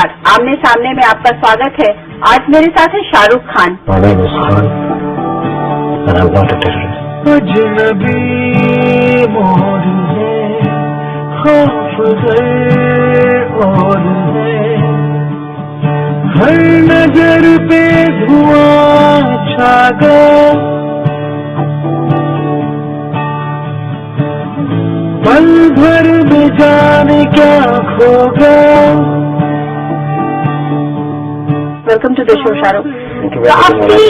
नमस्कार, आमने सामने में आपका स्वागत है। आज मेरे साथ है शाहरुख खान। अजनबी मोर है, खौफ है और है, हर नजर पे धुआं छा गया, पल भर में जाने क्या खो गया। Welcome to the show Shahrukh. काफी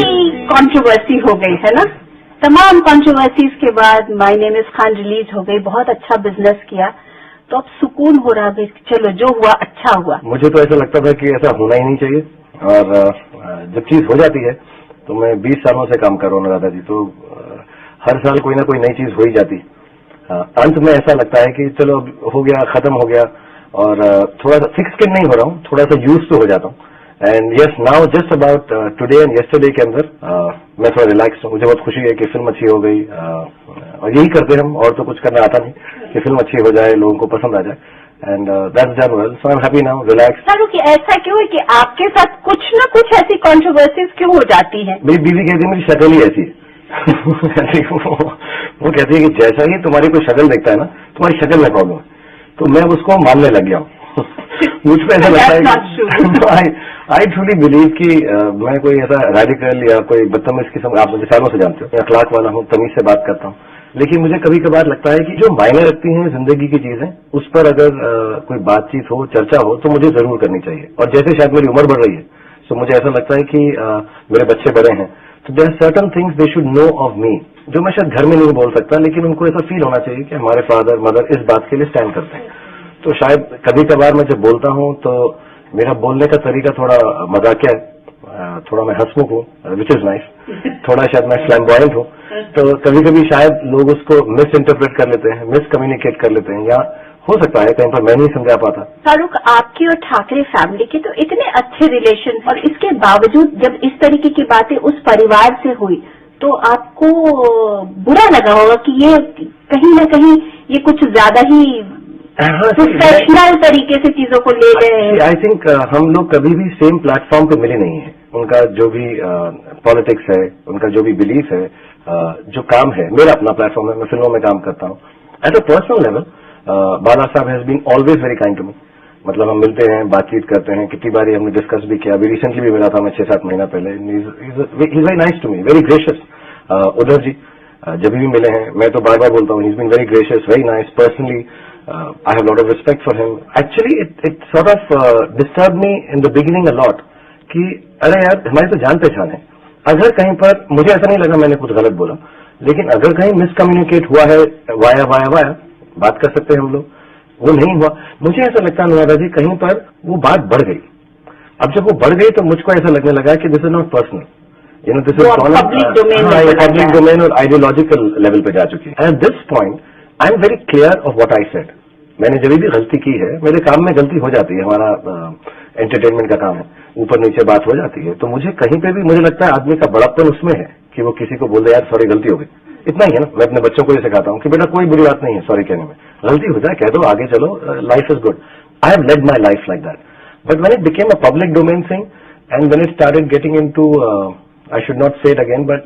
कंट्रोवर्सी हो गई है ना, तमाम कंट्रोवर्सीज के बाद my name is Khan release हो गई, बहुत अच्छा बिजनेस किया, तो अब सुकून हो रहा है, चलो जो हुआ अच्छा हुआ। मुझे तो ऐसा लगता था कि ऐसा होना ही नहीं चाहिए, और जब चीज हो जाती है तो मैं 20 सालों से काम कर रहा हूँ दादाजी, तो हर साल कोई ना कोई नई चीज हो ही जाती। अंत में ऐसा लगता है कि चलो अब हो गया, खत्म हो गया, और थोड़ा सा थिक स्किन नहीं हो रहा हूँ, थोड़ा सा यूज तो हो जाता हूँ। And yes, now just about today and yesterday के अंदर मैं थोड़ा रिलैक्स हूँ। मुझे बहुत खुशी है कि फिल्म अच्छी हो गई, और यही करते हम, और तो कुछ करना आता नहीं, कि फिल्म अच्छी हो जाए, लोगों को पसंद आ जाए, and that's done well, so I am happy now, relax. Shahrukh, ऐसा क्यों है कि आपके साथ कुछ न कुछ ऐसी कंट्रोवर्सीज क्यों हो जाती है? मेरी बीवी कहती है मेरी शक्ल ही ऐसी है। वो कहती है कि जैसा ही तुम्हारी कोई शक्ल देखता है ना, तुम्हारी शक्ल में प्रॉब्लम है, तो मैं उसको मानने लग गया हूँ। मुझ पर ऐसा लगता है, आई ट्रूली बिलीव कि मैं कोई ऐसा रेडिकल या कोई बदतमीज किस्म, आप मुझे सालों से जानते हो, अखलाक वाला हूँ, तमीज से बात करता हूँ, लेकिन मुझे कभी कभार लगता है कि जो मायने रखती हैं जिंदगी की चीजें, उस पर अगर कोई बातचीत हो, चर्चा हो, तो मुझे जरूर करनी चाहिए। और जैसे शायद मेरी उम्र बढ़ रही है, तो मुझे ऐसा लगता है कि मेरे बच्चे बड़े हैं, तो there are certain things they should know of me, जो मैं शायद घर में नहीं बोल सकता, लेकिन उनको ऐसा फील होना चाहिए कि हमारे फादर मदर इस बात के लिए स्टैंड करते हैं। तो शायद कभी कभार मैं जब बोलता हूँ तो मेरा बोलने का तरीका थोड़ा मजाकिया है, थोड़ा मैं हंसमुख हूँ, विच इज नाइस, थोड़ा शायद मैं फ्लैम्बॉयंट हूँ, तो कभी कभी शायद लोग उसको मिस इंटरप्रेट कर लेते हैं, मिस कम्युनिकेट कर लेते हैं, या हो सकता है कहीं पर मैं नहीं समझा पाता। शाहरुख, आपकी और ठाकरे फैमिली के तो इतने अच्छे रिलेशन, और इसके बावजूद जब इस तरीके की बातें उस परिवार से हुई, तो आपको बुरा लगा होगा कि ये कहीं ना कहीं ये कुछ ज्यादा ही प्रोफेशनल तरीके से चीजों को ले रहे हैं। आई थिंक हम लोग कभी भी सेम प्लेटफॉर्म पे मिले नहीं है। उनका जो भी पॉलिटिक्स है, उनका जो भी बिलीफ है, जो काम है, मेरा अपना प्लेटफॉर्म है, मैं फिल्मों में काम करता हूँ। At a personal level Bala Sahab has been always very kind to me, मतलब हम मिलते हैं, बातचीत करते हैं, कितनी बारी हमने डिस्कस भी किया, अभी रिसेंटली भी मिला था मैं 6-7 महीना पहले। He is very nice to me, very gracious. उधर जी जब भी मिले हैं, मैं तो बार बार बोलता हूँ, he is been very gracious, very nice personally. I have a lot of respect for him. Actually, it sort of disturbed me in the beginning a lot कि अरे यार हमारी तो जान पहचान है, अगर कहीं पर मुझे ऐसा नहीं लगा मैंने कुछ गलत बोला, लेकिन अगर कहीं मिसकम्युनिकेट हुआ है, वाया बात कर सकते हैं हम लोग, वो नहीं हुआ। मुझे ऐसा लगता है अनुराधा जी, कहीं पर वो बात बढ़ गई। अब जब वो बढ़ गई तो मुझको ऐसा लगने लगा कि this is not personal, you know, this is public domain और आइडियोलॉजिकल लेवल पे जा चुकी है। At this point I am very clear of what I said. मैंने जब भी गलती की है, मेरे काम में गलती हो जाती है, हमारा एंटरटेनमेंट का काम है, ऊपर नीचे बात हो जाती है, तो मुझे कहीं पे भी मुझे लगता है आदमी का बड़ापन उसमें है कि वो किसी को बोल दे यार सॉरी गलती हो गई, इतना ही है ना। मैं अपने बच्चों को ये सिखाता हूँ कि बेटा कोई बुरी बात नहीं है सॉरी कहने में, गलती हो जाए कह दो, आगे चलो, life is good. I have led my life like that, but when it became a public domain thing and when it started getting into, I should not say it again, but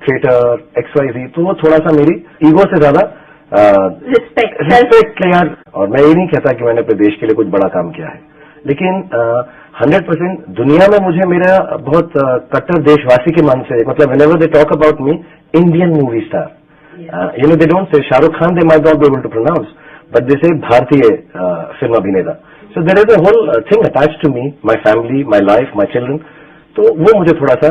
theatre XYZ, तो वो थोड़ा सा मेरी ego से ज्यादा respect यार। और मैं ये नहीं कहता कि मैंने अपने देश के लिए कुछ बड़ा काम किया है, लेकिन 100% दुनिया में मुझे मेरा बहुत कट्टर देशवासी के मन से, मतलब whenever they talk about me, Indian movie star, you know, they don't say Shahrukh Khan, they might not be able to pronounce, but they say भारतीय फिल्म अभिनेता। So there is a whole thing attached to me, my family, my life, my children, तो वो मुझे थोड़ा सा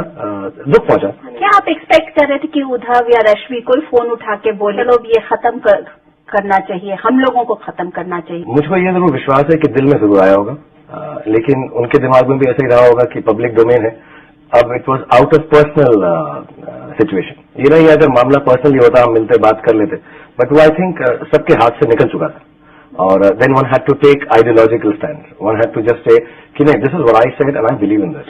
दुख पहुंचा। क्या आप एक्सपेक्ट कर रहे थे कि उद्धव या रश्मि कोई फोन उठा के बोले चलो ये खत्म करना चाहिए, हम लोगों को खत्म करना चाहिए? मुझको ये जरूर विश्वास है कि दिल में जरूर आया होगा, लेकिन उनके दिमाग में भी ऐसा ही रहा होगा कि पब्लिक डोमेन है। अब it was out of personal situation, ये नहीं अगर मामला पर्सनली होता हम मिलते बात कर लेते, बट वो आई थिंक सबके हाथ से निकल चुका था। और then one had to take ideological stand. One had to just say, कि नहीं, this is what I said and I believe in this.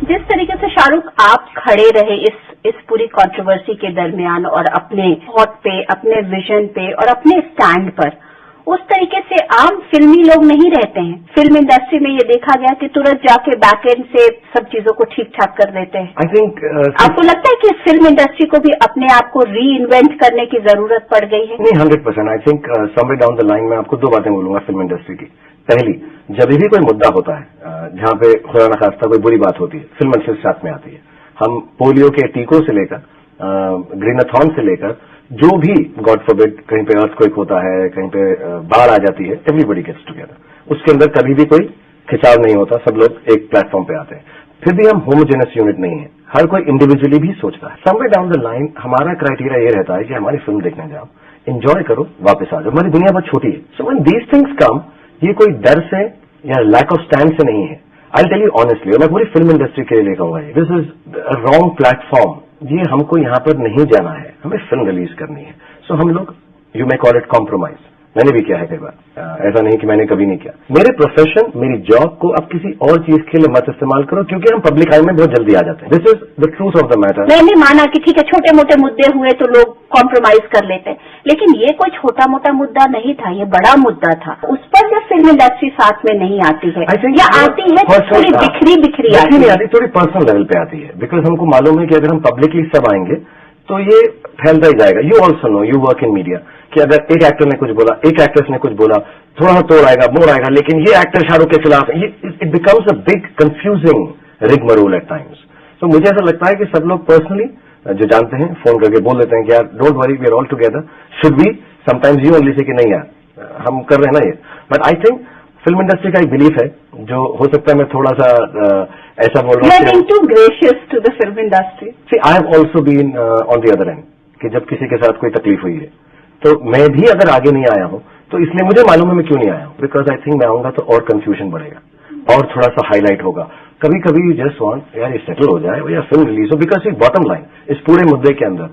जिस तरीके से शाहरुख आप खड़े रहे इस पूरी कंट्रोवर्सी के दरमियान और अपने थॉट पे, अपने विजन पे और अपने स्टैंड पर, उस तरीके से आम फिल्मी लोग नहीं रहते हैं। फिल्म इंडस्ट्री में ये देखा गया कि तुरंत जाके बैक एंड से सब चीजों को ठीक ठाक कर देते हैं। आई थिंक आपको लगता है कि फिल्म इंडस्ट्री को भी अपने आप को री इन्वेंट करने की जरूरत पड़ गई है? नहीं, 100%। I think somewhere down the line में आपको दो बातें बोलूंगा फिल्म इंडस्ट्री की। पहली, जब भी कोई मुद्दा होता है जहां पे खुदा न खास्ता कोई बुरी बात होती है, फिल्म इंडस्ट्री साथ में आती है। हम पोलियो के टीकों से लेकर ग्रीनाथॉन से लेकर जो भी गॉड फॉरबिड कहीं पे अर्थक्वेक होता है, कहीं पे बाढ़ आ जाती है, एवरीबडी गेट्स टुगेदर। उसके अंदर कभी भी कोई खिंचाव नहीं होता, सब लोग एक प्लेटफॉर्म पे आते हैं। फिर भी हम होमोजेनस यूनिट नहीं है, हर कोई इंडिविजुअली भी सोचता है। समवेयर डाउन द लाइन हमारा क्राइटेरिया ये रहता है कि हमारी फिल्म देखने जाओ, एंजॉय करो, वापस आ जाओ। हमारी दुनिया बहुत छोटी है। So when these things come, ये कोई डर से या लैक ऑफ स्टैंड से नहीं है। आई टेल यू ऑनेस्टली, मैं पूरी फिल्म इंडस्ट्री के लिए लिखा हुआ है, this is a wrong platform. ये हमको यहाँ पर नहीं जाना है, हमें फिल्म रिलीज करनी है। सो हम लोग, you may call it compromise, मैंने भी किया है कई बार, ऐसा नहीं कि मैंने कभी नहीं किया। मेरे प्रोफेशन, मेरी जॉब को अब किसी और चीज के लिए मत इस्तेमाल करो, क्योंकि हम पब्लिक आई में बहुत जल्दी आ जाते हैं। This is the truth of the matter. मैंने माना कि ठीक है, छोटे मोटे मुद्दे हुए तो लोग कॉम्प्रोमाइज कर लेते हैं, लेकिन ये कोई छोटा मोटा मुद्दा नहीं था, ये बड़ा मुद्दा था। उस पर जब फिल्म इंडस्ट्री साथ में नहीं आती है या आती है तो थोड़ी बिखरी बिखरी आती, थोड़ी पर्सनल लेवल पे आती है। बिकॉज हमको मालूम है कि अगर हम पब्लिकली सब आएंगे तो ये फैलता ही जाएगा। You also know, you work in media, कि अगर एक एक्टर ने कुछ बोला, एक एक्ट्रेस ने कुछ बोला, थोड़ा तोड़ आएगा, मोड़ आएगा, लेकिन ये एक्टर शाहरुख के खिलाफ है, it becomes a big confusing rigmarole at times. तो मुझे ऐसा लगता है कि सब लोग पर्सनली जो जानते हैं फोन करके बोल देते हैं कि यार don't worry, we are all together, should be sometimes you only say कि नहीं यार हम कर रहे हैं ना ये। But I think film industry का एक बिलीफ है, जो हो सकता है मैं थोड़ा सा ऐसा बोल रहा हूँ, too gracious to the film industry. See I have also been on the other end, कि जब किसी के साथ कोई तकलीफ हुई है तो मैं भी अगर आगे नहीं आया हूं, तो इसलिए मुझे मालूम है मैं क्यों नहीं आया हूं। बिकॉज आई थिंक मैं आऊंगा तो और कंफ्यूजन बढ़ेगा और थोड़ा सा हाईलाइट होगा। कभी कभी यू जस्ट वांट यार ये सेटल हो जाए या फिल्म रिलीज हो, बिकॉज इस बॉटम लाइन इस पूरे मुद्दे के अंदर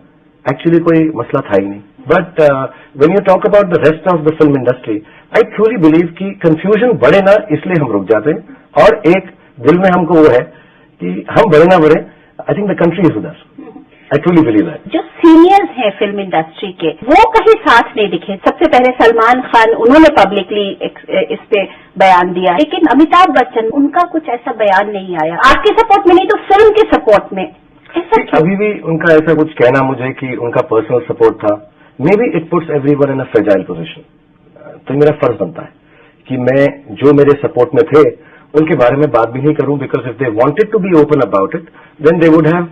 एक्चुअली कोई मसला था ही नहीं। But when you talk about the rest of the film industry, I truly believe कि कंफ्यूजन बढ़े ना, इसलिए हम रुक जाते हैं, और एक दिल में हमको वो है कि हम बढ़े ना बढ़े, I think the country is with us. I truly believe that. जो सीनियर्स हैं फिल्म इंडस्ट्री के, वो कहीं साथ नहीं दिखे। सबसे पहले सलमान खान, उन्होंने पब्लिकली इस पे बयान दिया, लेकिन अमिताभ बच्चन, उनका कुछ ऐसा बयान नहीं आया। आपके सपोर्ट में नहीं तो फिल्म के सपोर्ट में। अभी भी उनका ऐसा कुछ कहना मुझे कि उनका पर्सनल सपोर्ट था, may be it puts everyone in a fragile position. तो मेरा फर्ज बनता है कि मैं जो मेरे सपोर्ट में थे उनके बारे में बात भी नहीं करूं, because if they wanted to be open about it then they would have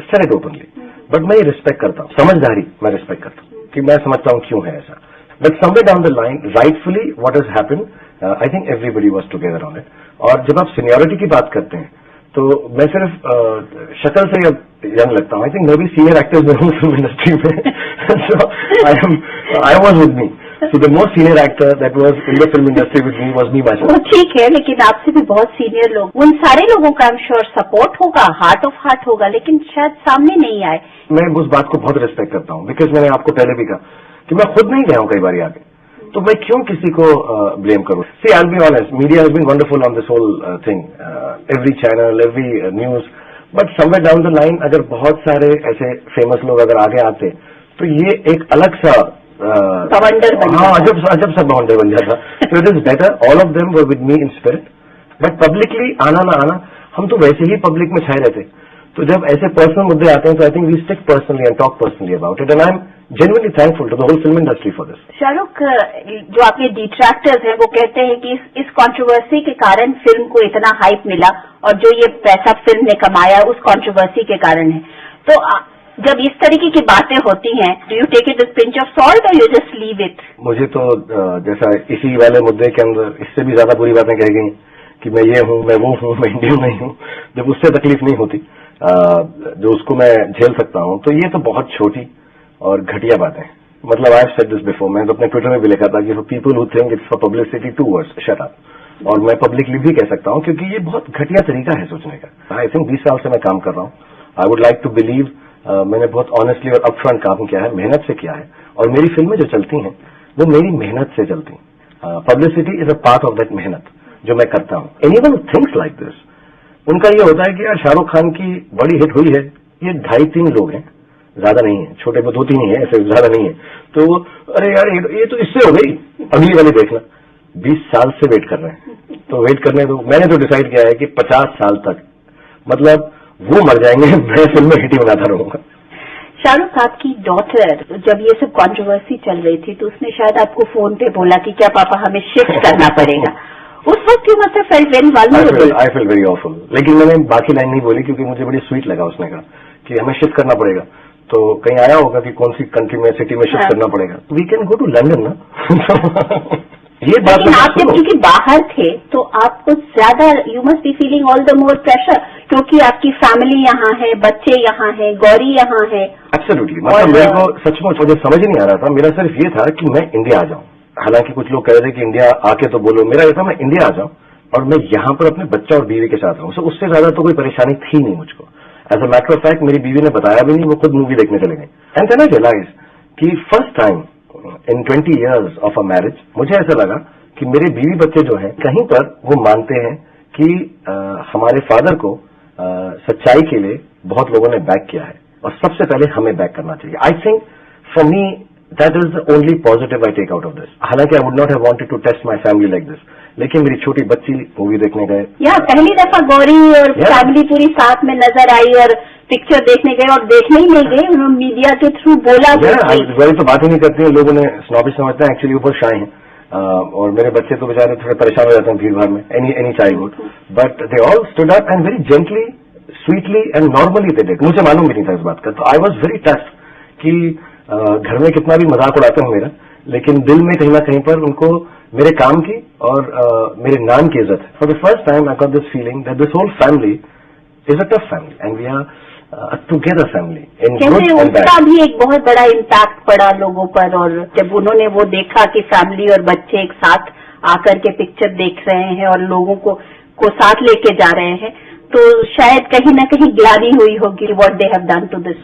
said it openly. But मैं ये रिस्पेक्ट करता हूं, समझदारी मैं रिस्पेक्ट करता हूं कि मैं समझता हूं क्यों है ऐसा। But somewhere down the line rightfully what has happened, I think everybody was together on it. और जब आप सीनियरिटी की बात करते हैं तो मैं सिर्फ शक्ल से अब यंग लगता हूं। आई थिंक मैं भी सीनियर एक्टर्स में हूं फिल्म इंडस्ट्री में। So I was with me, so the most senior actor that was in the film industry with me was me myself. ठीक है, लेकिन आपसे भी बहुत सीनियर लोग, उन सारे लोगों का आई एम श्योर सपोर्ट होगा, हार्ट ऑफ हार्ट होगा, लेकिन शायद सामने नहीं आए। मैं उस बात को बहुत रिस्पेक्ट करता हूं, बिकॉज मैंने आपको पहले भी कहा कि मैं खुद नहीं गया हूं कई बार आगे, तो मैं क्यों किसी को ब्लेम करूं। See I will be honest, media has been wonderful on this whole thing, every channel, every news, but somewhere down the line अगर बहुत सारे ऐसे फेमस लोग अगर आगे आते तो ये एक अलग सा बवंडर बन हाँ अजब सा बवंडर बन जाता। तो it is better all of them were with me in spirit, but publicly आना ना आना, हम तो वैसे ही पब्लिक में छाए रहते। तो जब ऐसे पर्सनल मुद्दे आते हैं तो I think we stick personally and talk personally about it, and I am genuinely thankful to the whole film industry for this. Shahrukh, जो आपके डिट्रैक्टर्स हैं वो कहते हैं कि इस कंट्रोवर्सी के कारण फिल्म को इतना हाइप मिला और जो ये पैसा फिल्म ने कमाया उस कंट्रोवर्सी के कारण है। तो जब इस तरीके की बातें होती हैं, do you take it with pinch of salt और यू जस्ट लीव इट? मुझे तो जैसा इसी वाले मुद्दे के अंदर इससे भी ज्यादा बुरी बातें कही गई कि मैं ये हूं, मैं वो हूं, मैं इंडियन नहीं हूं, जब उससे तकलीफ नहीं होती जो उसको मैं झेल सकता हूं, तो ये तो बहुत छोटी और घटिया बातें। मतलब I have said this before, मैंने तो अपने ट्विटर में भी लिखा था कि for people who think it's for publicity, 2 words, shut up. और मैं पब्लिकली भी कह सकता हूं क्योंकि ये बहुत घटिया तरीका है सोचने का। आई थिंक 20 साल से मैं काम कर रहा हूं, I would like to believe मैंने बहुत ऑनेस्टली और अपफ्रंट काम किया है, मेहनत से किया है, और मेरी फिल्में जो चलती हैं वो मेरी मेहनत से चलती हैं। Publicity is a part of that मेहनत जो मैं करता हूं। Anyone who thinks like this, उनका ये होता है कि यार शाहरुख खान की बड़ी हिट हुई है, ये 2.5-3 लोग हैं, ज्यादा नहीं है, छोटे को 2-3 ही है, ऐसे ज्यादा नहीं है, तो अरे यार ये तो इससे हो गई, अगली वाली देखना। 20 साल से वेट कर रहे हैं, तो वेट करने दो। मैंने तो डिसाइड किया है कि 50 साल तक, मतलब वो मर जाएंगे, मैं फिल्म में हिट ही बनाता रहूंगा। शाहरुख, आपकी डॉटर जब ये सब कंट्रोवर्सी चल रही थी तो उसने शायद आपको फोन पे बोला कि क्या पापा हमें शिफ्ट करना पड़ेगा, उस वक्त you must have felt very vulnerable. I feel very awful, लेकिन मैंने बाकी लाइन नहीं बोली क्योंकि मुझे बड़ी स्वीट लगा। उसने कहा कि हमें शिफ्ट करना पड़ेगा, तो कहीं आया होगा कि कौन सी कंट्री में, सिटी में शिफ्ट करना पड़ेगा, we can go to London ना। ये बात लेकिन आप जब क्योंकि बाहर थे तो आपको ज्यादा, you must be feeling all the more pressure, क्योंकि आपकी फैमिली यहाँ है, बच्चे यहाँ है, गौरी यहाँ है। एब्सोल्युटली, मतलब मेरे को सचमुच मुझे समझ ही नहीं आ रहा था। मेरा सिर्फ ये था कि मैं इंडिया आ जाऊं। हालांकि कुछ लोग कह रहे थे कि इंडिया आके तो बोलो, मेरा ये था मैं इंडिया आ जाऊं और मैं यहाँ पर अपने बच्चा और बीवी के साथ रहूं। सो उससे ज्यादा तो कोई परेशानी थी नहीं मुझको। As a matter of fact मेरी बीवी ने बताया भी नहीं, वो खुद मूवी देखने चले गए। एंड देन आई रियलाइज कि first time in 20 years of a marriage मुझे ऐसा लगा कि मेरे बीवी बच्चे जो हैं कहीं पर वो मानते हैं कि हमारे फादर को सच्चाई के लिए बहुत लोगों ने बैक किया है और सबसे पहले हमें बैक करना चाहिए। I think for me that is the only positive I take out of this. हालांकि I would not have wanted to test my family like this, लेकिन मेरी छोटी बच्ची मूवी देखने गए। या पहली दफा गौरी और फैमिली पूरी साथ में नजर आई और पिक्चर देखने गए, और देखने ही नहीं गए, उन्होंने मीडिया के थ्रू बोला। गौरी तो बात ही नहीं करती है, लोगों ने स्नॉबिश समझते हैं, एक्चुअली ऊपर शाय हैं। और मेरे बच्चे तो बेचारे थोड़े परेशान हो जाते हैं भीड़ भाड़ में, any childhood, but they all stood up and very gently, sweetly and normally they did. मुझे मालूम भी नहीं था इस बात का, तो आई वॉज वेरी टच्ड कि घर में कितना भी मजाक उड़ाते हैं मेरा, लेकिन दिल में कहीं ना कहीं पर उनको मेरे काम की और मेरे नाम की इज्जत है। For the first time I got this feeling that this whole family is a tough family and we are together family in good and bad. उसका भी एक बहुत बड़ा इम्पैक्ट पड़ा लोगों पर, और जब उन्होंने वो देखा कि फैमिली और बच्चे एक साथ आकर के पिक्चर देख रहे हैं और लोगों को साथ लेके जा रहे हैं, तो शायद कहीं ना कहीं ग्लानि हुई होगी what they have done to this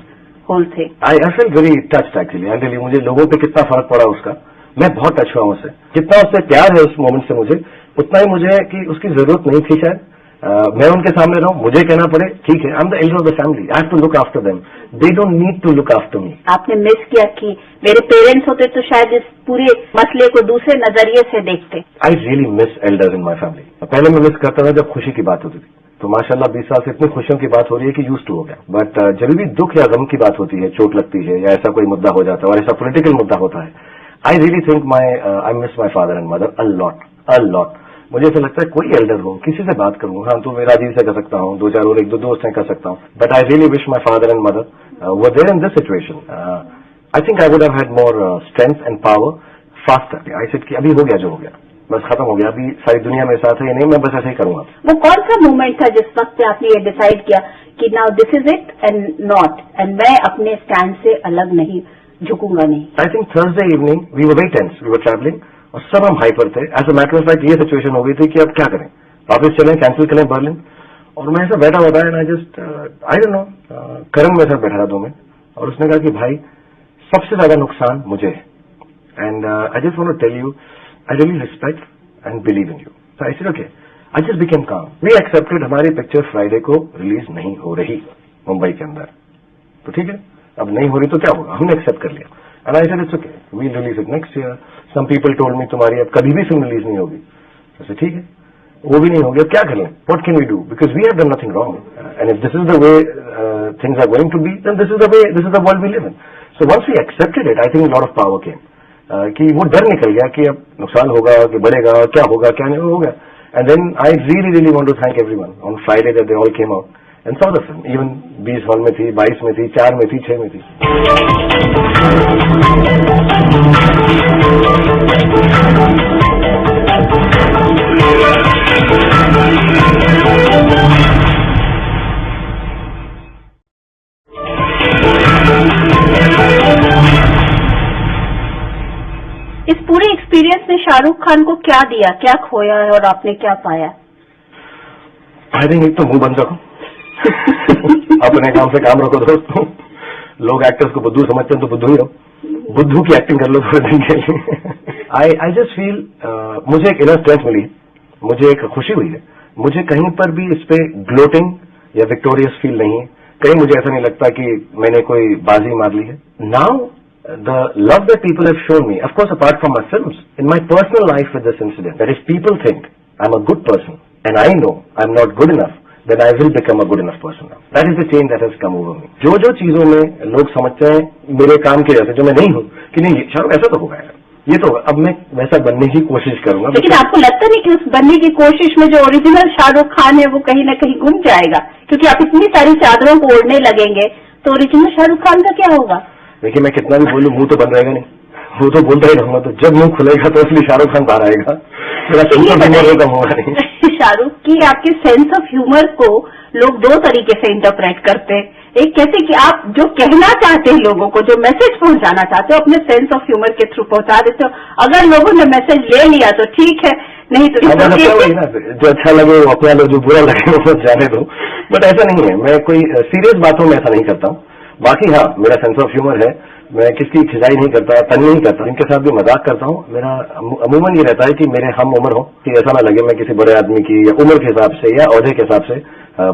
whole thing. I feel very touched actually, and मुझे लोगों पे कितना फर्क पड़ा उसका, मैं बहुत टच हुआ उससे। जितना उससे प्यार है उस मोमेंट से मुझे, उतना ही मुझे है कि उसकी जरूरत नहीं थी शायद मैं उनके सामने रहूं, मुझे कहना पड़े ठीक है, I am the elder of the family, I have to look after them, they don't need to look after me. आपने मिस किया कि मेरे पेरेंट्स होते तो शायद इस पूरे मसले को दूसरे नजरिए से देखते। I really miss elders in my family. पहले मैं मिस करता था जब खुशी की बात होती थी, तो माशाल्लाह 20 साल से इतनी खुशियों की बात हो रही है कि यूज्ड टू हो गया। बट जब भी दुख या गम की बात होती है, चोट लगती है या ऐसा कोई मुद्दा हो जाता है और ऐसा पॉलिटिकल मुद्दा होता है, I really think I miss my father and mother a lot. मुझे ऐसा लगता है कोई एल्डर हो, किसी से बात करूं, हाँ तो मैं राजीव से कर सकता हूँ, 2-4 और 1-2 दोस्त हैं कर सकता हूँ, but I really wish my father and mother were there in this situation. I think I would have had more strength and power faster. I said कि अभी हो गया जो हो गया, बस खत्म हो गया, अभी सारी दुनिया मेरे साथ है, नहीं मैं बस ऐसे ही करूंगा। वो कौन सा मोमेंट था जिस वक्त आपने ये डिसाइड किया कि now this is it and not, and मैं अपने स्टैंड से अलग नहीं झुकूंगा नहीं? I think Thursday evening we were very tense, we were travelling और सब हम हाइपर थे। As a matter of fact ये सिचुएशन हो गई थी कि अब क्या करें, वापस चलें, कैंसिल करें बर्लिन। और मैं ऐसा बैठा हुआ था and I just I don't know, Karan मेरे साथ बैठा था 2 में, और उसने कहा कि भाई सबसे ज्यादा नुकसान मुझे है, and I just want to tell you I really respect and believe in you. So I said okay, I just became calm, we accepted हमारी पिक्चर फ्राइडे को रिलीज नहीं हो रही मुंबई के अंदर, तो ठीक है, अब नहीं हो रही तो क्या होगा, हमने एक्सेप्ट कर लिया। And I said it's okay, we release it next year. Some people told me तुम्हारी अब कभी भी फिल्म रिलीज नहीं होगी। जैसे ठीक है, वो भी नहीं होगी, अब क्या कर लें, what can we do, because we have done nothing wrong, and if this is the way things are going to be, then this is the way, this is the world we live in. So once we accepted it, I think lot of power came, कि वो डर निकल गया कि अब नुकसान होगा, कि बढ़ेगा, क्या होगा, क्या नहीं होगा। And then I really want to thank everyone on Friday that they all came out and saw the film. Even 20 hall में थी, 22 में थी, 4 में थी, 6 में थी। इस पूरे एक्सपीरियंस ने शाहरुख खान को क्या दिया, क्या खोया है और आपने क्या पाया? आई थिंक एक तो मुंह बंद रखो अपने काम से काम रखो दोस्तों। लोग एक्टर्स को बुद्धू समझते हैं तो बुद्धू ही रहो, बुद्धू की एक्टिंग कर लो थोड़े दिन के लिए। आई जस्ट फील मुझे एक इनर स्ट्रेंथ मिली, मुझे एक खुशी हुई है मुझे कहीं पर भी इस पे ग्लोटिंग या विक्टोरियस फील नहीं है। कहीं मुझे ऐसा नहीं लगता कि मैंने कोई बाजी मार ली है। Now the love that people have shown me, of course apart from my films, in my personal life with this incident, that if people think I am a good person and I know I am not good enough, then I will become a good enough person now. That is the change that has come over me. जो चीजों में लोग समझते हैं मेरे काम के जैसे, जो मैं नहीं हूँ, कि नहीं शाहरुख ऐसा तो होगा यार, ये तो होगा, अब मैं वैसा बनने की कोशिश करूंगा। लेकिन आपको लगता नहीं कि उस बनने की कोशिश में जो ओरिजिनल शाहरुख खान है वो कहीं ना कहीं गुम जाएगा? क्योंकि आप इतनी सारी चादरों को ओढ़ने लगेंगे तो ओरिजिनल शाहरुख खान का क्या होगा? देखिए, मैं कितना भी बोलूं, मुंह तो बंद रहेगा नहीं, वो तो बोलता ही रहूंगा। तो जब मुंह खुलेगा तो असली शाहरुख खान बाहर आएगा, मेरा सेंस ऑफ ह्यूमर कम होगा नहीं। शाहरुख की आपके सेंस ऑफ ह्यूमर को लोग दो तरीके से इंटरप्रेट करते हैं। एक कैसे कि आप जो कहना चाहते हैं लोगों को, जो मैसेज पहुंचाना चाहते हो, अपने सेंस ऑफ ह्यूमर के थ्रू पहुंचा देते हो। अगर लोगों ने मैसेज ले लिया तो ठीक है, नहीं तो जो अच्छा लगे वो अपना लो, जो बुरा लगे वो जाने दो। बट ऐसा नहीं है, मैं कोई सीरियस बातों में ऐसा नहीं करता हूँ। बाकी हाँ, मेरा सेंस ऑफ ह्यूमर है, मैं किसकी खिंचाई नहीं करता, तंग नहीं करता, इनके साथ भी मजाक करता हूँ। मेरा अमूमन ये रहता है कि मेरे हम उम्र हो, कि ऐसा ना लगे मैं किसी बड़े आदमी की या उम्र के हिसाब से या ओहदे के हिसाब से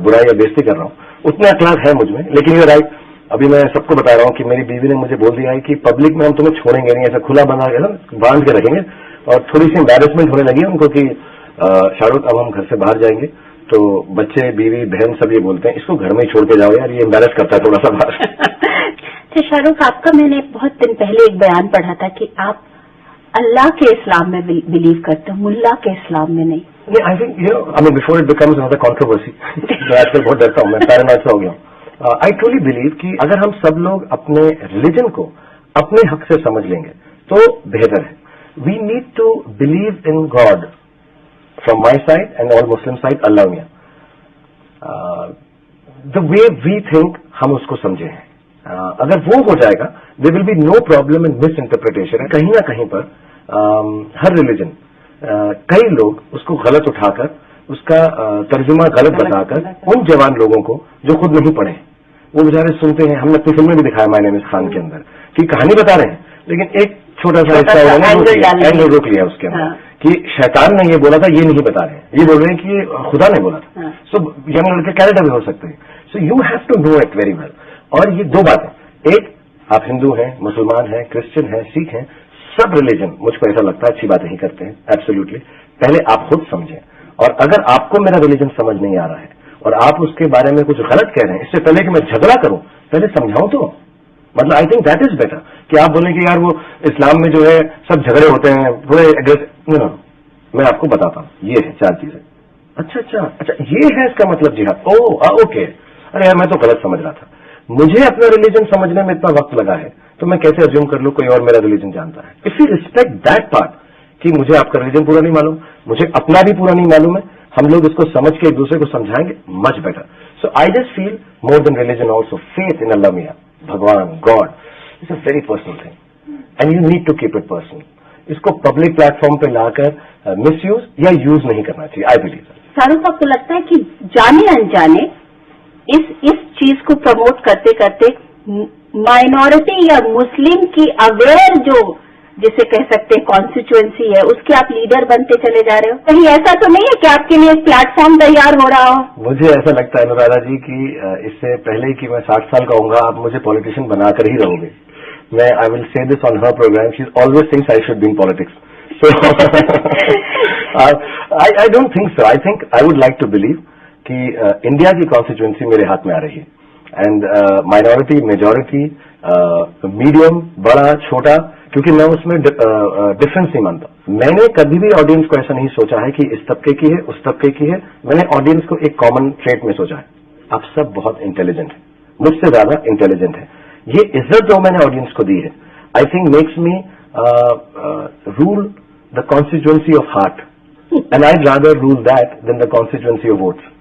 बुराई या बेइज्जती कर रहा हूँ। उतना अखलाक है मुझ में। लेकिन ये राइट, अभी मैं सबको बता रहा हूँ कि मेरी बीवी ने मुझे बोल दिया है कि पब्लिक में हम तुम्हें छोड़ेंगे नहीं, ऐसा खुला बना के बांध के रखेंगे। और थोड़ी सी एम्बेरसमेंट होने लगी है उनको कि शाहरुख अब हम घर से बाहर जाएंगे, तो बच्चे, बीवी, बहन सब ये बोलते हैं इसको घर में ही छोड़ के जाओ यार, ये एम्बेरस करता है थोड़ा सा बाहर। शाहरुख, आपका मैंने बहुत दिन पहले एक बयान पढ़ा था कि आप अल्लाह के इस्लाम में बिलीव करते हो, मुल्ला के इस्लाम में नहीं। I think before it becomes another controversy, मैं आजकल बहुत डरता हूँ, मैं पैरानॉइड से हो गया हूँ। आई ट्रूली बिलीव कि अगर हम सब लोग अपने रिलीजन को अपने हक से समझ लेंगे तो बेहतर है। We need to believe in God from my side and all Muslim side, Allah मियां। द वे वी थिंक हम उसको समझे हैं, अगर वो हो जाएगा there will be no problem in misinterpretation. कहीं ना कहीं पर हर रिलीजन, कई लोग उसको गलत उठाकर, उसका तर्जुमा गलत बताकर उन जवान लोगों को जो खुद नहीं पढ़े, वो बेचारे सुनते हैं। हमने अपनी फिल्म में भी दिखाया माय नेम इज खान के अंदर कि कहानी बता रहे हैं, लेकिन एक छोटा सा हिस्सा उन्होंने रोक लिया उसके अंदर कि शैतान ने ये बोला था, ये नहीं बता रहे हैं, ये बोल रहे हैं कि खुदा ने बोला था। सो यंग लड़के कैनेडा में हो सकते हैं। So you have to know it very well. और ये दो बातें, एक आप हिंदू हैं, मुसलमान हैं, क्रिश्चियन हैं, सिख हैं, सब रिलीजन मुझको ऐसा लगता है अच्छी बातें ही करते हैं, एब्सोल्युटली। पहले आप खुद समझें, और अगर आपको मेरा रिलीजन समझ नहीं आ रहा है और आप उसके बारे में कुछ गलत कह रहे हैं, इससे पहले कि मैं झगड़ा करूं पहले समझाऊं तो। मतलब I think that is better कि आप बोलें कि यार वो इस्लाम में जो है सब झगड़े होते हैं, थोड़े एग्रेसिव। नो, मैं आपको बताता हूं, ये है 4 चीजें। अच्छा, ये है इसका मतलब जिहाद। ओके, अरे यार मैं तो गलत समझ रहा था। मुझे अपना रिलीजन समझने में इतना वक्त लगा है तो मैं कैसे अज्यूम कर लूं कोई और मेरा रिलीजन जानता है। If you respect that part कि मुझे आपका रिलीजन पूरा नहीं मालूम, मुझे अपना भी पूरा नहीं मालूम है, हम लोग इसको समझ के एक दूसरे को समझाएंगे, much better. So I just feel more than religion also faith in Allah मियां, भगवान, God is a very personal thing and you need to keep it personal. इसको पब्लिक प्लेटफॉर्म पे लाकर मिसयूज या यूज नहीं करना चाहिए, आई बिलीव। शाहरुख, आपको लगता है कि जाने अनजाने इस चीज को प्रमोट करते करते माइनॉरिटी या मुस्लिम की अवेयर जो जिसे कह सकते हैं कॉन्स्टिट्यूएंसी है, उसके आप लीडर बनते चले जा रहे हो? कहीं ऐसा तो नहीं है कि आपके लिए एक प्लेटफॉर्म तैयार हो रहा हो? मुझे ऐसा लगता है अनुराधा जी कि इससे पहले कि मैं 60 साल का होऊंगा, आप मुझे पॉलिटिशियन बनाकर ही रहोगे। मैं I will say this on her program, she always thinks I should be in politics. I don't think so. I think I would like to believe कि इंडिया की कॉन्स्टिट्यूएंसी मेरे हाथ में आ रही है एंड माइनॉरिटी, मेजॉरिटी, मीडियम, बड़ा, छोटा, क्योंकि मैं उसमें डिफरेंस नहीं मानता। मैंने कभी भी ऑडियंस को ऐसा नहीं सोचा है कि इस तबके की है, उस तबके की है। मैंने ऑडियंस को एक कॉमन ट्रेट में सोचा है, आप सब बहुत इंटेलिजेंट हैं, मुझसे ज्यादा इंटेलिजेंट है। ये इज्जत जो मैंने ऑडियंस को दी है, I think makes me rule the constituency of heart and I rather rule that then the constituency of votes.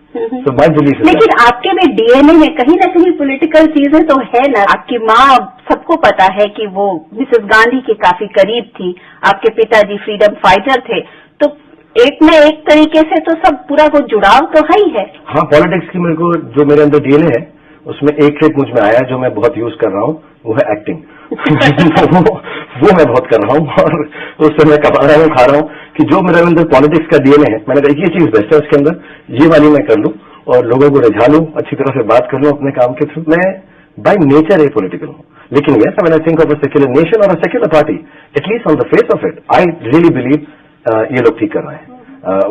So my belief is लेकिन आपके में डीएनए में कहीं ना कहीं पॉलिटिकल चीजें तो है ना। आपकी माँ, सबको पता है कि वो मिसेस गांधी के काफी करीब थी, आपके पिताजी फ्रीडम फाइटर थे, तो एक न एक तरीके से तो सब पूरा वो जुड़ाव तो है ही है। हाँ, पॉलिटिक्स की मेरे को जो मेरे अंदर डीएनए है उसमें एक ट्रेट मुझ में आया जो मैं बहुत यूज कर रहा हूँ, वो है एक्टिंग। वो मैं बहुत कर रहा हूँ और उससे मैं कमा रहा हूँ, खा रहा हूँ कि जो मेरे अंदर पॉलिटिक्स का डीएनए है, मैंने कहा ये चीज बेस्ट है, उसके अंदर ये वाली मैं कर लूँ और लोगों को रिझा लूँ, अच्छी तरह से बात कर लूँ अपने काम के थ्रू। मैं बाय नेचर ए पॉलिटिकल हूँ, लेकिन yes when I think of a secular nation और a secular party, at least on the face of it, I really believe ये लोग ठीक कर रहे हैं.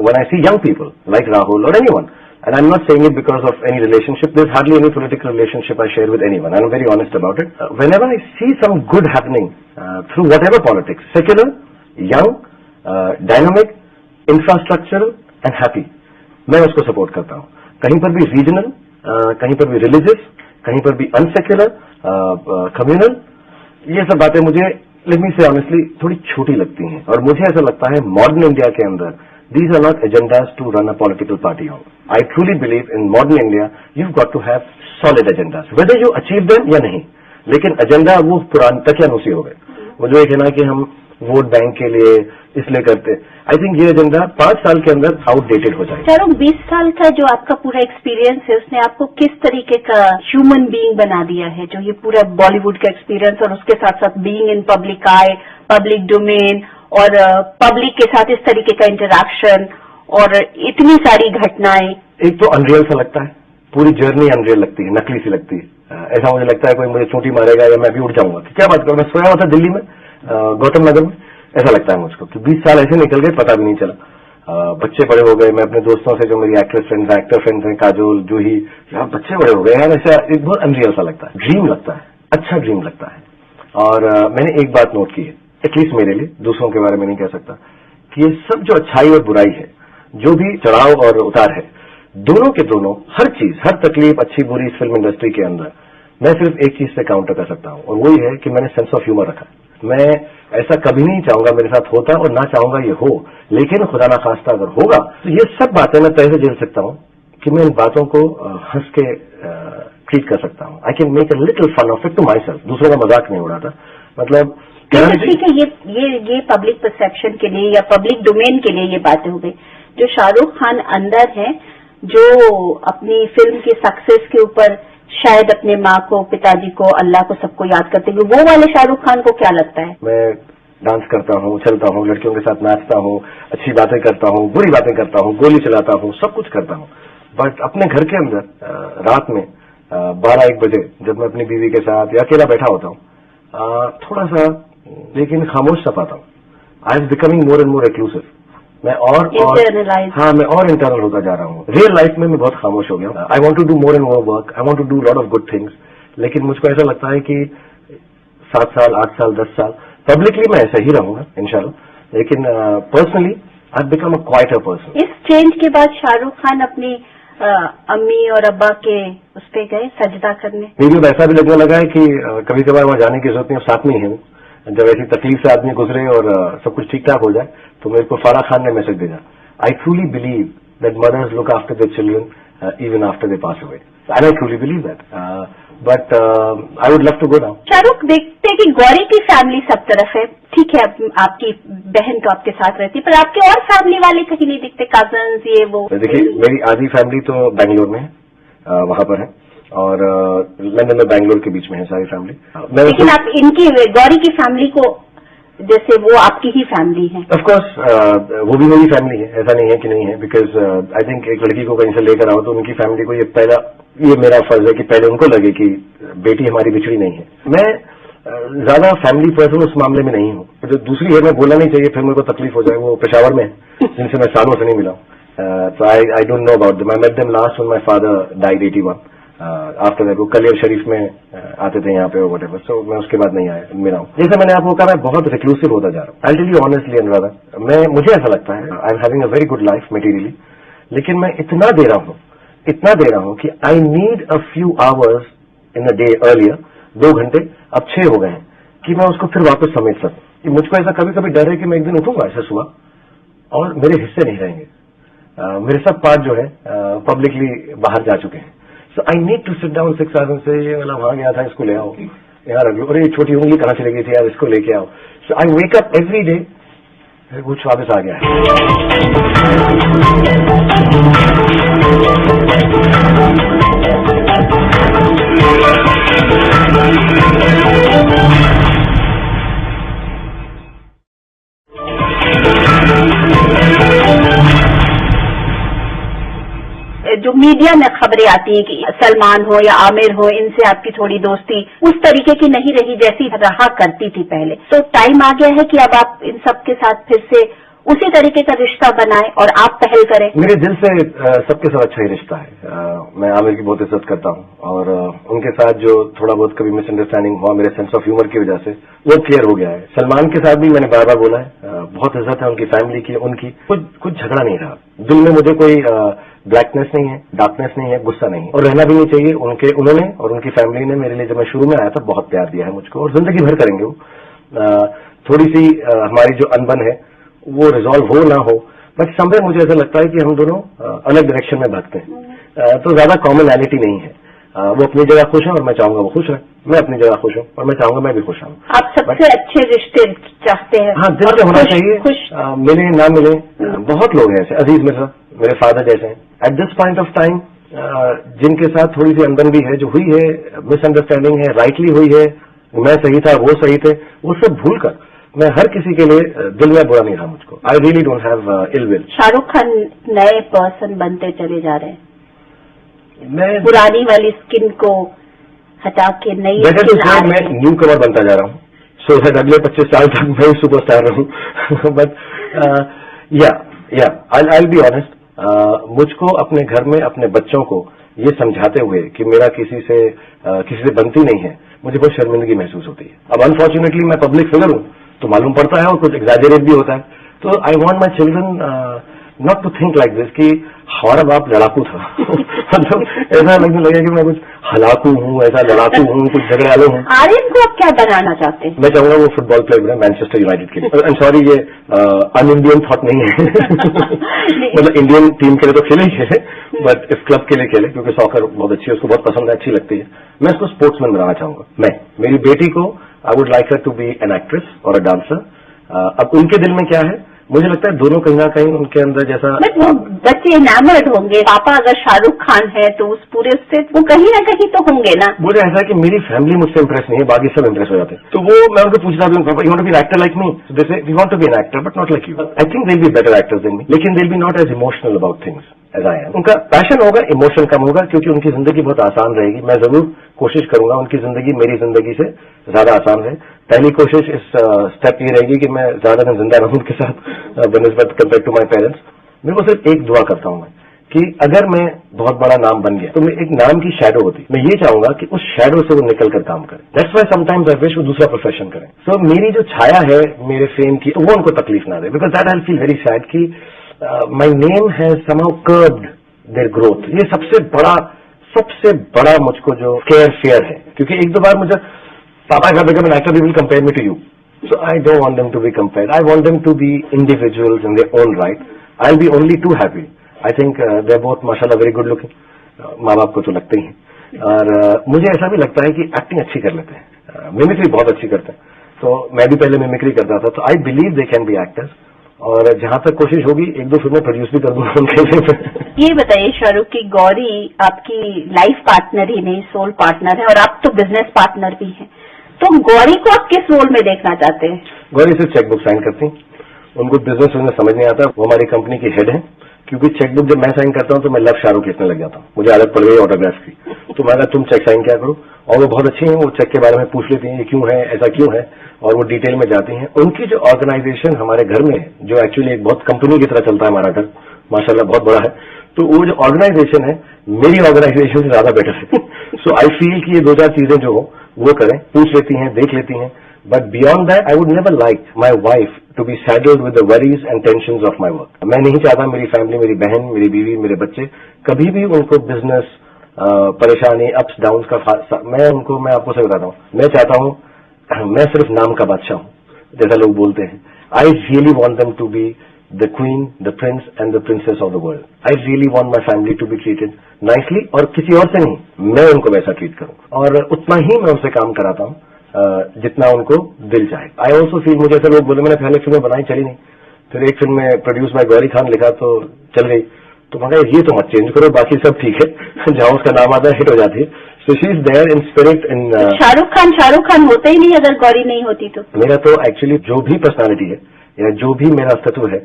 When I see young people like Rahul or anyone, and I'm not saying it because of any relationship, there's hardly any political relationship I share with anyone, and I'm very honest about it. Whenever I see some good happening through whatever politics, secular, young, dynamic, infrastructural and happy, मैं उसको support करता हूँ. कहीं पर भी regional, कहीं पर भी रिलीजियस, कहीं पर भी अनसेक्युलर, कम्युनल, ये सब बातें मुझे, लेट मी से ऑनेस्टली, थोड़ी छोटी लगती हैं. और मुझे ऐसा लगता है मॉडर्न इंडिया के अंदर these are not agendas to run a political party on. I truly believe in modern India you've got to have solid agendas, whether you achieve them या नहीं, लेकिन एजेंडा वो पुरान तकियानुसी हो गए. वो जो एक है ना कि हम वोट बैंक के लिए इसलिए करते, आई थिंक ये एजेंडा 5 साल के अंदर आउटडेटेड हो जाएगा. चारों 20 साल का जो आपका पूरा एक्सपीरियंस है, उसने आपको किस तरीके का ह्यूमन बीइंग बना दिया है? जो ये पूरा बॉलीवुड का एक्सपीरियंस और उसके साथ साथ being in public I, public domain और पब्लिक के साथ इस तरीके का इंटरैक्शन और इतनी सारी घटनाएं. एक तो अनरियल सा लगता है, पूरी जर्नी अनरियल लगती है, नकली सी लगती है. ऐसा मुझे लगता है कोई मुझे चोटी मारेगा या मैं भी उठ जाऊंगा. क्या बात करूं, मैं सोया हुआ था दिल्ली में, गौतम नगर में. ऐसा लगता है मुझको कि 20 साल ऐसे निकल गए, पता भी नहीं चला. बच्चे बड़े हो गए. मैं अपने दोस्तों से, जो मेरी एक्ट्रेस फ्रेंड्स, एक्टर फ्रेंड्स हैं, काजोल, जूही, यार बच्चे बड़े हो गए यार. ऐसा एक बहुत अनरियल सा लगता है, ड्रीम लगता है, अच्छा ड्रीम लगता है. और मैंने एक बात नोट की है, एटलीस्ट मेरे लिए, दूसरों के बारे में नहीं कह सकता, कि ये सब जो अच्छाई और बुराई है, जो भी चढ़ाव और उतार है, दोनों के दोनों, हर चीज, हर तकलीफ, अच्छी बुरी इस फिल्म इंडस्ट्री के अंदर, मैं सिर्फ एक चीज से काउंटर कर सकता हूं, और वो ये है कि मैंने सेंस ऑफ ह्यूमर रखा. मैं ऐसा कभी नहीं चाहूंगा मेरे साथ होता, और ना चाहूंगा ये हो, लेकिन खुदा ना खास्ता अगर होगा तो ये सब बातें मैं तय से झेल सकता हूं कि मैं इन बातों को हंस के ट्रीट कर सकता हूं. I can make a little fun of it to myself. दूसरों का मजाक नहीं उड़ाता. मतलब ठीक है, ये पब्लिक परसेप्शन के लिए या पब्लिक डोमेन के लिए ये बातें हो गई. जो शाहरुख खान अंदर है, जो अपनी फिल्म की सक्सेस के ऊपर शायद अपने माँ को, पिताजी को, अल्लाह को, सबको याद करते हुए, वो वाले शाहरुख खान को क्या लगता है? मैं डांस करता हूँ, चलता हूँ, लड़कियों के साथ नाचता हूँ, अच्छी बातें करता हूँ, बुरी बातें करता हूँ, गोली चलाता हूँ, सब कुछ करता हूँ. बट अपने घर के अंदर रात में 12-1 बजे जब मैं अपनी बीवी के साथ या अकेला बैठा होता हूँ, थोड़ा सा लेकिन खामोश सा पाता हूँ. I am becoming more and more exclusive. मैं और हाँ, मैं और इंटरनल होता जा रहा हूँ. रियल लाइफ में मैं बहुत खामोश हो गया. I want to do more and more work, I want to do lot of good things. लेकिन मुझको ऐसा लगता है कि 7 साल, 8 साल, 10 साल पब्लिकली मैं ऐसा ही रहूंगा इंशाल्लाह, लेकिन personally I become a quieter person. इस चेंज के बाद शाहरुख खान अपनी अम्मी और अब्बा के उस पे गए सजदा करने. मुझे ऐसा भी लगने लगा है कि कभी कभार वहां जाने की जरूरत नहीं, साथ में ही है. जब ऐसी तकलीफ से आदमी गुजरे और सब कुछ ठीक ठाक हो जाए, तो मेरे को फारा खान ने मैसेज भेजा, I truly believe that mothers look after their children even after they pass away. And I truly believe that. But I would love to go now. Shahrukh, देखते हैं कि गौरी की फैमिली सब तरफ है, ठीक है, आपकी बहन तो आपके साथ रहती है, पर आपके और फैमिली वाले कहीं नहीं दिखते, कजन्स, ये वो. देखिए, मेरी आधी फैमिली तो बैंगलोर में है, वहां पर है, और लंदन में बैंगलोर के बीच में है सारी फैमिली. लेकिन आप इनकी, गौरी की फैमिली को, जैसे वो आपकी ही फैमिली है. ऑफ कोर्स वो भी मेरी फैमिली है, ऐसा नहीं है कि नहीं है. बिकॉज आई थिंक एक लड़की को कहीं से लेकर आओ तो उनकी फैमिली को ये मेरा फर्ज है कि पहले उनको लगे कि बेटी हमारी बिछड़ी नहीं है. मैं ज्यादा फैमिली पर्सन उस मामले में नहीं हूँ. जो दूसरी है, मैं बोलना नहीं चाहिए, फिर मेरे को तकलीफ हो जाए. वो पेशावर में है, जिनसे मैं सालों से नहीं मिला हूँ. So I don't know about them. I met them last when my father died 81. After that वो कलियर शरीफ में आते थे यहाँ पे और whatever. So मैं उसके बाद नहीं आया, मिला हूँ. जैसे मैंने आपको कहा, मैं बहुत रिक्लूसिव होता जा रहा हूँ. I'll tell you honestly and rather, मुझे ऐसा लगता है I'm having a very good life materially, लेकिन मैं इतना दे रहा हूँ कि I need a few hours in the day earlier, 2 घंटे, अब 6 हो गए हैं, कि मैं उसको फिर वापस समेट सकूँ. मुझको ऐसा कभी कभी डर है कि मैं एक दिन उठूंगा ऐसे सुबह और मेरे हिस्से नहीं रहेंगे. मेरे सब पार्ट जो है पब्लिकली बाहर जा चुके हैं. So I need to sit down 6 hours से, मतलब वहां गया था, इसको ले आओ, यहाँ रख लो, अरे छोटी उंगली कहाँ चली गई थी यार, इसको लेके आओ. सो आई वेक अप एवरी डे, कुछ वापस आ गया है. जो मीडिया में खबरें आती हैं कि सलमान हो या आमिर हो, इनसे आपकी थोड़ी दोस्ती उस तरीके की नहीं रही जैसी रहा करती थी पहले। तो टाइम आ गया है कि अब आप इन सबके साथ फिर से उसी तरीके का रिश्ता बनाएं और आप पहल करें। मेरे दिल से सबके साथ अच्छा ही रिश्ता है। मैं आमिर की बहुत इज्जत करता हूँ और उनके साथ जो थोड़ा बहुत कभी मिसअंडरस्टैंडिंग हुआ मेरे सेंस ऑफ ह्यूमर की वजह से वो क्लियर हो गया है। सलमान के साथ भी मैंने बार बार बोला है, बहुत इज्जत है उनकी फैमिली की, उनकी कुछ झगड़ा नहीं रहा। दिल में मुझे कोई ब्लैकनेस नहीं है, डार्कनेस नहीं है, गुस्सा नहीं है और रहना भी नहीं चाहिए। उन्होंने और उनकी फैमिली ने मेरे लिए जब मैं शुरू में आया था बहुत प्यार दिया है मुझको और जिंदगी भर करेंगे वो। थोड़ी सी हमारी जो अनबन है वो रिजॉल्व हो ना हो, बट समय मुझे ऐसा लगता है कि हम दोनों अलग डायरेक्शन में भागते हैं, तो ज्यादा कॉमनैलिटी नहीं है। वो अपनी जगह खुश है और मैं चाहूंगा वो खुश है, मैं अपनी जगह खुश हूँ और मैं चाहूंगा मैं भी खुश हूँ। आप सबसे अच्छे रिश्ते चाहते हैं? हाँ, दिल से होना चाहिए, मिले ना मिले। बहुत लोग हैं ऐसे, अजीज मिर्जा मेरे फादर जैसे हैं। At this point of time जिनके साथ थोड़ी सी अनबन भी है, जो हुई है, मिसअंडरस्टैंडिंग है, राइटली हुई है, मैं सही था वो सही थे, वो सब भूल कर मैं हर किसी के लिए दिल में बुरा नहीं रहा मुझको। I really don't have ill will. Shahrukh Khan नए पर्सन बनते चले जा रहे हैं, मैं पुरानी वाली स्किन को हटा के नई स्किन मैं न्यू कमर बनता जा रहा हूँ, सो शायद अगले 25 साल तक मैं ही सुपरस्टार रहूं। बट या आई बी ऑनेस्ट, मुझको अपने घर में अपने बच्चों को ये समझाते हुए कि मेरा किसी से बनती नहीं है, मुझे बहुत शर्मिंदगी महसूस होती है। अब अनफॉर्चुनेटली मैं पब्लिक फिगर हूं तो मालूम पड़ता है और कुछ एग्जैजरेट भी होता है। तो I want my children not to think like this कि हमारा बाप लड़ाकू था। मतलब ऐसा लगने लगे कि मैं कुछ हलाकू हूँ, ऐसा लड़ाकू हूँ, कुछ झगड़ालू हूँ। आर्यन को आप क्या बनाना चाहते हैं? मैं चाहूंगा वो फुटबॉल प्लेयर बने मैनचेस्टर यूनाइटेड के लिए। आई एम सॉरी, ये अन इंडियन थॉट नहीं है। मतलब इंडियन टीम के लिए तो खेले ही खेले, बट इस क्लब के लिए खेले क्योंकि सॉकर बहुत अच्छी है, उसको बहुत पसंद है, अच्छी लगती है। मैं उसको स्पोर्ट्समैन बनाना चाहूंगा। मेरी बेटी को I would like her to be an actress और अ डांसर। अब उनके दिल में क्या है, मुझे लगता है दोनों कहीं ना कहीं उनके अंदर जैसा बच्चे इनामर्ड होंगे। पापा अगर शाहरुख खान है तो उस पूरे से वो कहीं ना कहीं तो होंगे ना। मुझे ऐसा है कि मेरी फैमिली मुझसे इंप्रेस नहीं है, बाकी सब इंप्रेस हो जाते हैं। तो वो मैं उनको पूछता हूँ, पापा you want to be an actor like me? They say we want to be an actor but not like you. I think they will be better actors than me, लेकिन they will be not as emotional about things as I am. उनका passion होगा, emotion कम होगा, क्योंकि उनकी जिंदगी बहुत आसान रहेगी। मैं जरूर कोशिश करूंगा उनकी जिंदगी मेरी जिंदगी से ज्यादा आसान रहे। पहली कोशिश इस स्टेप ये रहेगी कि मैं ज्यादा दिन जिंदा रहूं उनके साथ बनस्बत कंपेयर टू माई पेरेंट्स। मेरे को सिर्फ एक दुआ करता हूं मैं कि अगर मैं बहुत बड़ा नाम बन गया तो मैं एक नाम की शैडो होती, मैं ये चाहूंगा कि उस शैडो से वो निकल कर काम करे। That's why sometimes I wish वो दूसरा प्रोफेशन करें। सो मेरी जो छाया है मेरे फेम की, तो वो उनको तकलीफ ना दे, because that I feel very sad कि my name has somehow curbed their growth. ये सबसे बड़ा मुझको जो फेयर है, क्योंकि एक दो बार मुझे पापा का become an actor we will compare me to you, so I don't want them to be compared. I want them to be individuals in their own right. I will be only too happy. I think they are both माशाल्लाह very good looking, माँ बाप को तो लगते ही हैं। और मुझे ऐसा भी लगता है कि एक्टिंग अच्छी कर लेते हैं, मिमिक्री बहुत अच्छी करते हैं। तो मैं भी पहले मिमिक्री करता था, तो I believe they can be actors. और जहां तक कोशिश होगी एक दो फिल्में प्रोड्यूस भी कर दूंगा उनके। ये बताइए शाहरुख की गौरी आपकी लाइफ पार्टनर ही नहीं, सोल पार्टनर है और आप तो बिजनेस पार्टनर भी हैं, तो गौरी को आप किस रोल में देखना चाहते हैं? गौरी सिर्फ चेकबुक साइन करती, उनको बिजनेस में समझ नहीं आता। वो हमारी कंपनी की हेड है, क्योंकि चेकबुक जब मैं साइन करता हूं तो मैं लव शाहरुख लिखने लग जाता हूं, मुझे आदत पड़ गई ऑटोग्राफ की। तो मैं तुम चेक साइन क्या करो, और वो बहुत अच्छी हैं, वो चेक के बारे में पूछ लेती हैं ये क्यों है, ऐसा क्यों है, और वो डिटेल में जाती हैं। उनकी जो ऑर्गेनाइजेशन हमारे घर में है, जो एक्चुअली एक बहुत कंपनी की तरह चलता है हमारा घर, माशाल्लाह बहुत बड़ा है, तो वो जो ऑर्गेनाइजेशन है मेरी ऑर्गेनाइजेशन से ज्यादा बेटर है। सो आई फील कि ये दो चार चीजें जो हो वो करें, पूछ लेती हैं, देख लेती हैं, but beyond that I would never like my wife to be saddled with the worries and tensions of my work. मैं नहीं चाहता मेरी फैमिली, मेरी बहन, मेरी बीवी, मेरे बच्चे कभी भी उनको बिजनेस परेशानी, अप्स डाउन्स का मैं आपको सही बताता हूँ, मैं चाहता हूँ मैं सिर्फ नाम का बादशाह हूँ, जैसा लोग बोलते हैं। I really want them to be the queen, the prince and the princess of the world. I really want my family to be treated nicely, और किसी और से नहीं, मैं उनको वैसा ट्रीट करूँ, और उतना ही मैं उनसे काम कराता हूँ जितना उनको दिल चाहे। आई ऑल्सो फील, मुझे ऐसे लोग बोले मैंने पहले फिल्में बनाई चली नहीं, फिर एक फिल्म में प्रोड्यूस बाय गौरी खान लिखा तो चल गई, तो मैं ये तो मत चेंज करो, बाकी सब ठीक है। जहां उसका नाम आता है हिट हो जाती है। So she is there in spirit. इन शाहरुख खान होते ही नहीं अगर गौरी नहीं होती तो। मेरा तो एक्चुअली जो भी पर्सनालिटी है या जो भी मेरा अस्तित्व है,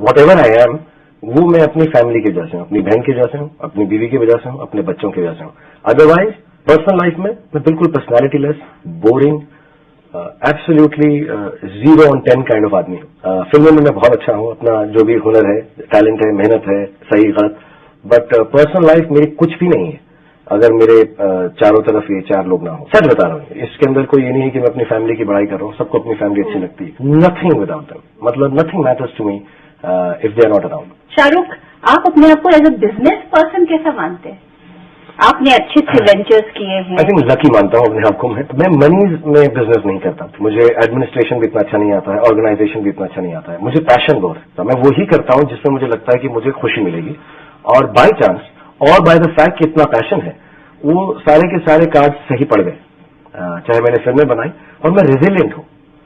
वॉट एवर आई एम, वो मैं अपनी फैमिली की वजह से हूँ, अपनी बहन की वजह से हूँ, अपनी बीवी की वजह से हूँ, अपने बच्चों की वजह से हूँ। अदरवाइज पर्सनल लाइफ में मैं बिल्कुल personality less, boring, absolutely 0 on 10 kind of आदमी हूँ। फिल्मों में मैं बहुत अच्छा हूँ, अपना जो भी हुनर है, टैलेंट है, मेहनत है, सही गलत, बट पर्सनल लाइफ मेरी कुछ भी नहीं है अगर मेरे चारों तरफ ये 4 लोग ना हो। सच बता रहा हूँ, इसके अंदर कोई ये नहीं है कि मैं अपनी फैमिली की बड़ाई कर रहा हूँ, सबको अपनी फैमिली अच्छी लगती है। नथिंग विदाउट देम, मतलब nothing matters to me if they are not around. Shahrukh, आप अपने आप को एज अ बिजनेस पर्सन कैसा मानते हैं? आपने अच्छे अच्छे वेंचर्स किए हैं। आई थिंक लकी मानता हूँ अपने आप को। मैं मनी में बिजनेस नहीं करता, मुझे एडमिनिस्ट्रेशन भी इतना अच्छा नहीं आता है, ऑर्गेनाइजेशन भी इतना अच्छा नहीं आता है। मुझे पैशन बहुत है, मैं वही करता हूँ जिसमें मुझे लगता है कि मुझे खुशी मिलेगी। और बाय चांस और बाय द फैक्ट कि इतना पैशन है, वो सारे के सारे कार्ड सही पड़ गए। चाहे मैंने फिल्में बनाई, और मैं रेजिलियंट हूँ,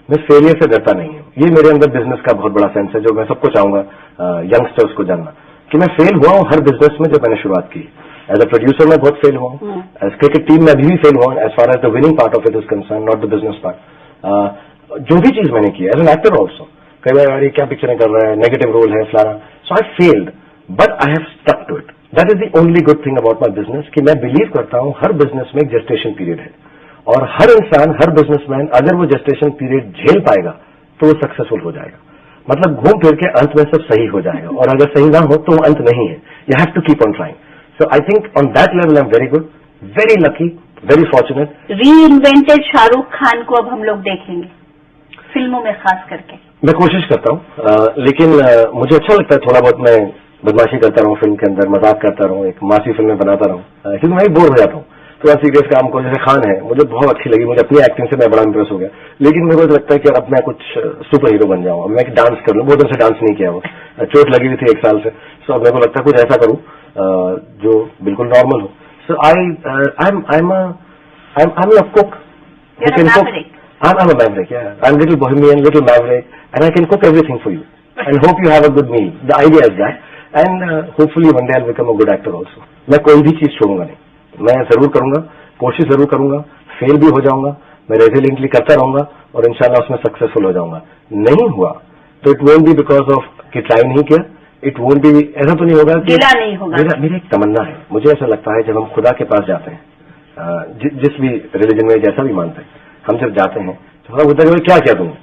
मैं फेलियर से डरता नहीं हूँ। ये मेरे अंदर बिजनेस का बहुत बड़ा सेंस है, जो मैं सबको चाहूंगा यंगस्टर्स को जानना, कि मैं फेल हुआ हूँ हर बिजनेस में जब मैंने शुरुआत की। एज अ प्रोड्यूसर मैं बहुत फेल हुआ हूँ, एज क्रिकेट टीम में अभी भी फेल हुआ हूँ, as far as the winning part of it is concern, not the business part. जो भी चीज मैंने की एज एन एक्टर ऑल्सो, कई बार यार ये क्या पिक्चरें कर रहा है, नेगेटिव रोल है फलाना, so I failed but I have stuck to it. That is the only good thing about my business, कि मैं बिलीव करता हूँ हर बिजनेस में एक जेस्टेशन पीरियड है, और हर इंसान, हर बिजनेसमैन अगर वो जेस्टेशन पीरियड झेल पाएगा तो वो सक्सेसफुल हो जाएगा। मतलब घूम फिर के अंत में सब सही हो जाएगा, और अगर सही ना हो तो वो अंत नहीं है। You have to keep on trying. So I think on that level I am very good, very lucky, very fortunate. Reinvented Shahrukh Khan को अब हम लोग देखेंगे फिल्मों में, खास करके। मैं कोशिश करता हूँ, लेकिन मुझे अच्छा लगता है थोड़ा बहुत मैं बदमाशी करता रहूँ फिल्म के अंदर, मजाक करता रहूँ, एक मासी फिल्में बनाता रहूँ, क्योंकि मैं ही बोर हो जाता हूँ थोड़ा सीरियस काम को। जैसे खान है, मुझे बहुत अच्छी लगी, मुझे अपनी एक्टिंग से मैं बड़ा इंप्रेस हो गया, लेकिन मेरे को लगता है कि यार अब मैं कुछ सुपर हीरो बन जाऊँ, मैं डांस कर लूँ। बहुत दिन से डांस नहीं किया, वो चोट लगी हुई थी 1 साल से, सो अब मेरे को लगता है कुछ ऐसा करूँ जो बिल्कुल नॉर्मल हो। So I am a cook, I'm a maverick, yeah. I'm little bohemian, little maverick, and I can cook everything for you. And hope you have a good meal. The idea is that. And hopefully one day I'll become a good actor also. मैं कोई भी चीज छोड़ूंगा नहीं, मैं जरूर करूंगा, कोशिश जरूर करूंगा, फेल भी हो जाऊंगा, मैं रेजिलिएंटली करता रहूंगा, और इंशाल्लाह उसमें सक्सेसफुल हो जाऊंगा। नहीं हुआ तो it won't be because of कि ट्राई नहीं किया, इट वोंट बी, ऐसा तो नहीं होगा कि गिला नहीं होगा। मेरी एक तमन्ना है, मुझे ऐसा लगता है जब हम खुदा के पास जाते हैं, जिस भी रिलीजन में जैसा भी मानते हैं, हम जब जाते हैं तो हम पूछते हैं क्या किया तुमने,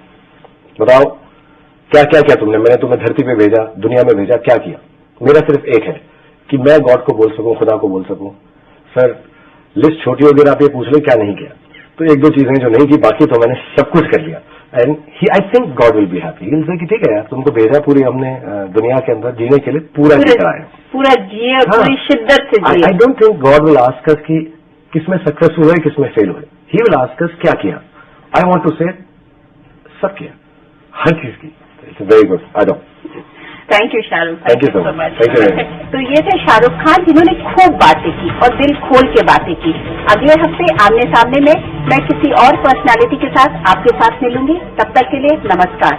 बताओ क्या क्या किया तुमने, मैंने तुम्हें धरती पे भेजा, दुनिया में भेजा, क्या किया? मेरा सिर्फ एक है कि मैं गॉड को बोल सकूं, खुदा को बोल सकूं, सर लिस्ट छोटी होगी, आप ये पूछ ले क्या नहीं किया, तो 1-2 चीजें जो नहीं की, बाकी तो मैंने सब कुछ कर लिया। And I think God will be happy, will say कि ठीक है यार, तुमको भेजा पूरी हमने दुनिया के अंदर जीने के लिए, पूरा जीता है, पूरा जिए और पूरी शिद्दत से जिए। आई don't think God will ask us कि किसमें सक्सेस हुए, किसमें फेल हुए। ही विल आस्क अस क्या किया। आई वांट टू से सब किया, हर चीज की। It's very good, I don't. Thank you Shahrukh, thank you so much. Thank you. तो ये थे शाहरुख खान, जिन्होंने खूब बातें की और दिल खोल के बातें की। अगले हफ्ते आमने सामने में मैं किसी और पर्सनालिटी के साथ आपके साथ मिलूंगी। तब तक के लिए नमस्कार।